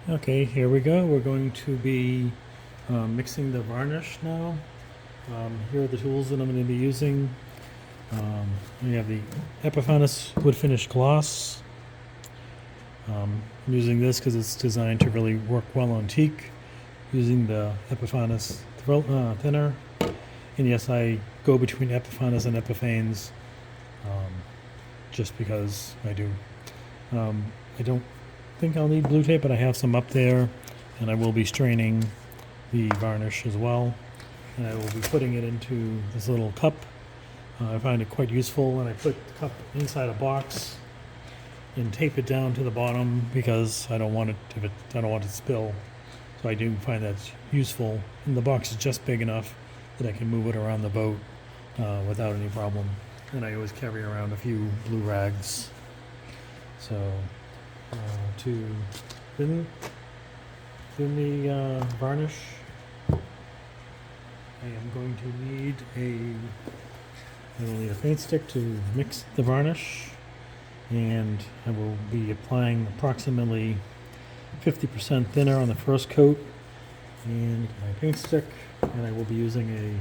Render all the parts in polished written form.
Okay, here we go. We're going to be mixing the varnish now. Here are the tools that I'm going to be using. We have the Epiphanis wood finish gloss. I'm using this because it's designed to really work well on teak. Using the Epiphanis thinner. And yes, I go between Epiphanis and Epiphanes just because I do. I don't think I'll need blue tape, but I have some up there, and I will be straining the varnish as well. And I will be putting it into this little cup. I find it quite useful, and I put the cup inside a box and tape it down to the bottom because I don't want it to spill. So I do find that useful. And the box is just big enough that I can move it around the boat without any problem. And I always carry around a few blue rags. So to thin the varnish, I am going to need I will need a paint stick to mix the varnish, and I will be applying approximately 50% thinner on the first coat, and my paint stick, and I will be using a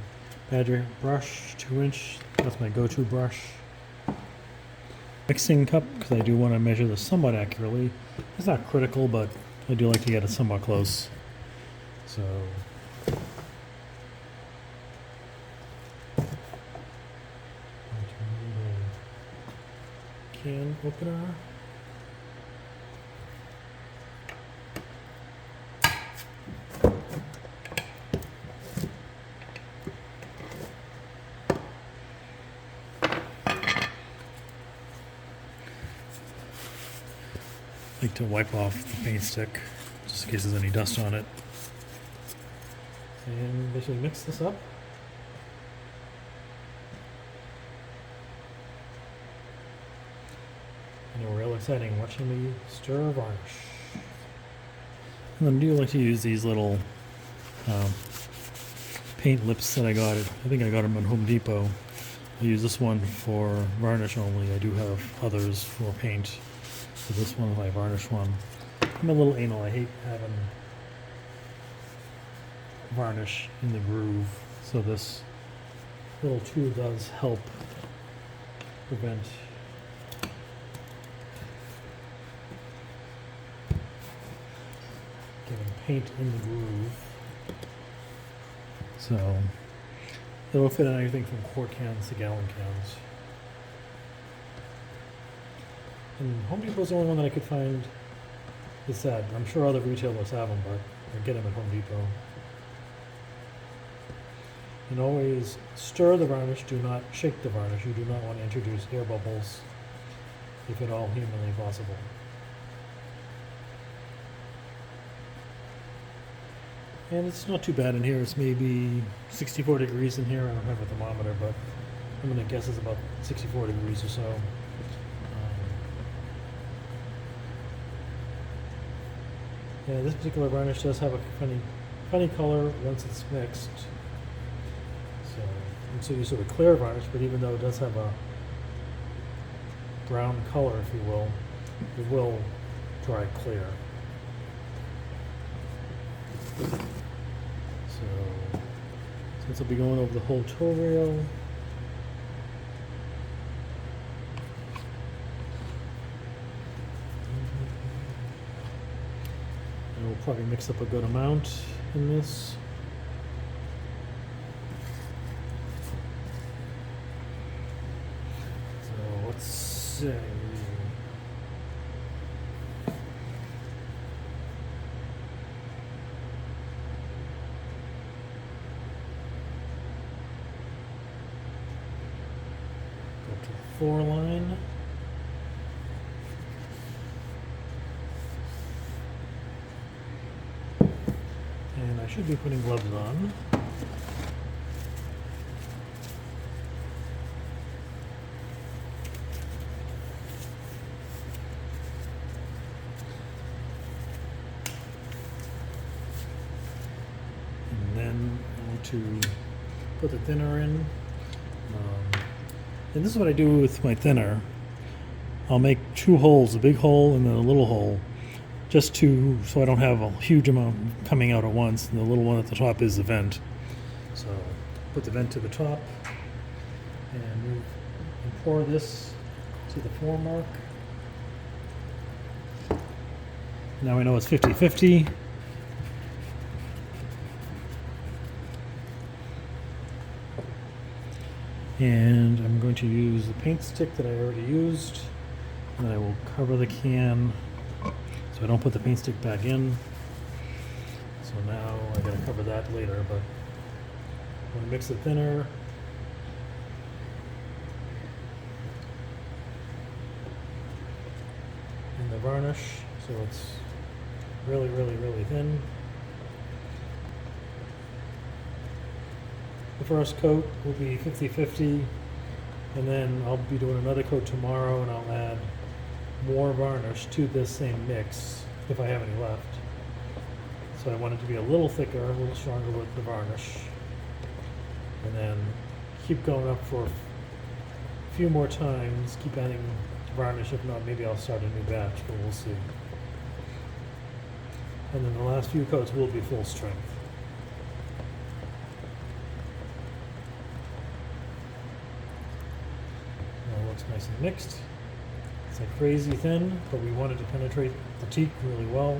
Badger brush, 2-inch. That's my go-to brush. Mixing cup, because I do want to measure this somewhat accurately. It's not critical, but I do like to get it somewhat close. So can opener. I like to wipe off the paint stick just in case there's any dust on it. And basically mix this up. And real exciting watching me stir varnish. And I do like to use these little paint lips that I got. I think I got them at Home Depot. I use this one for varnish only. I do have others for paint. So this one is my varnish one. I'm a little anal. I hate having varnish in the groove. So this little tool does help prevent getting paint in the groove. So it'll fit on anything from quart cans to gallon cans. And Home Depot is the only one that I could find that's that. I'm sure other retailers have them, but I get them at Home Depot. And always stir the varnish, do not shake the varnish. You do not want to introduce air bubbles if at all humanly possible. And it's not too bad in here. It's maybe 64 degrees in here. I don't have a thermometer, but I'm going to guess it's about 64 degrees or so. Yeah, this particular varnish does have a funny color once it's mixed. So I'm so used to a clear varnish, but even though it does have a brown color, if you will, it will dry clear. So since I'll be going over the whole toe rail, and we'll probably mix up a good amount in this. So let's say go to the 4 line. And I should be putting gloves on. And then I want to put the thinner in. And this is what I do with my thinner. I'll make 2 holes, a big hole and then a little hole, just so I don't have a huge amount coming out at once. And the little one at the top is the vent. So put the vent to the top and pour this to the floor mark. Now I know it's 50-50. And I'm going to use the paint stick that I already used, and I will cover the can so I don't put the paint stick back in. So now I gotta cover that later, but I'm gonna mix the thinner. And the varnish, so it's really, really, really thin. The first coat will be 50-50, and then I'll be doing another coat tomorrow, and I'll add more varnish to this same mix if I have any left. So I want it to be a little thicker, a little stronger with the varnish, and then keep going up for a few more times, keep adding varnish. If not, maybe I'll start a new batch, but we'll see. And then the last few coats will be full strength. Nice and mixed. It's like crazy thin, but we wanted to penetrate the teak really well.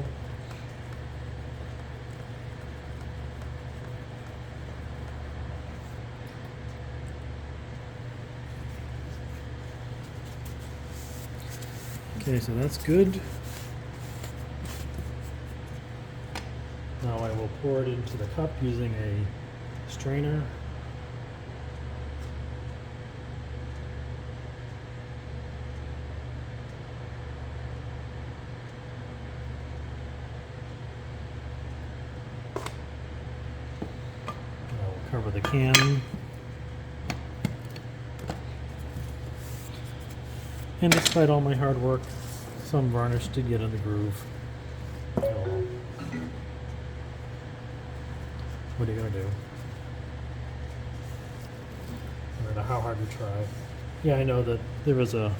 Okay, so that's good. Now I will pour it into the cup using a strainer. Cover the can. And despite all my hard work, some varnish did get in the groove. So, what are you gonna do? No matter how hard you try. Yeah, I know that there is a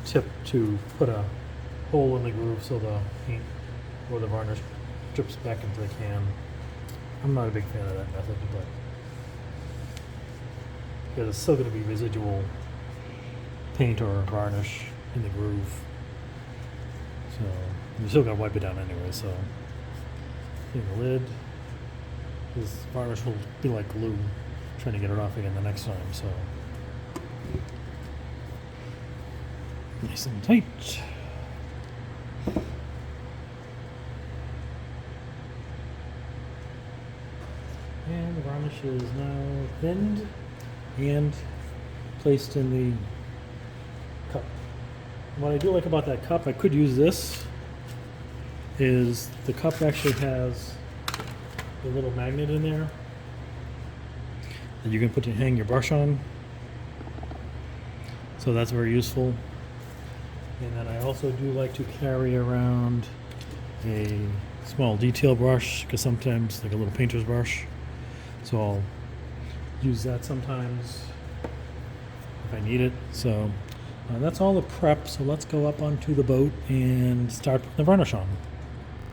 tip to put a hole in the groove so the paint or the varnish drips back into the can. I'm not a big fan of that method, but there's still going to be residual paint or varnish in the groove, so you're still going to wipe it down anyway. So clean the lid. This varnish will be like glue, trying to get it off again the next time. So nice and tight. And the varnish is now thinned and placed in the cup. What I do like about that cup, I could use this, is the cup actually has a little magnet in there that you can hang your brush on. So that's very useful. And then I also do like to carry around a small detail brush, because sometimes, like a little painter's brush. So I'll use that sometimes if I need it. So that's all the prep. So let's go up onto the boat and start putting the varnish on.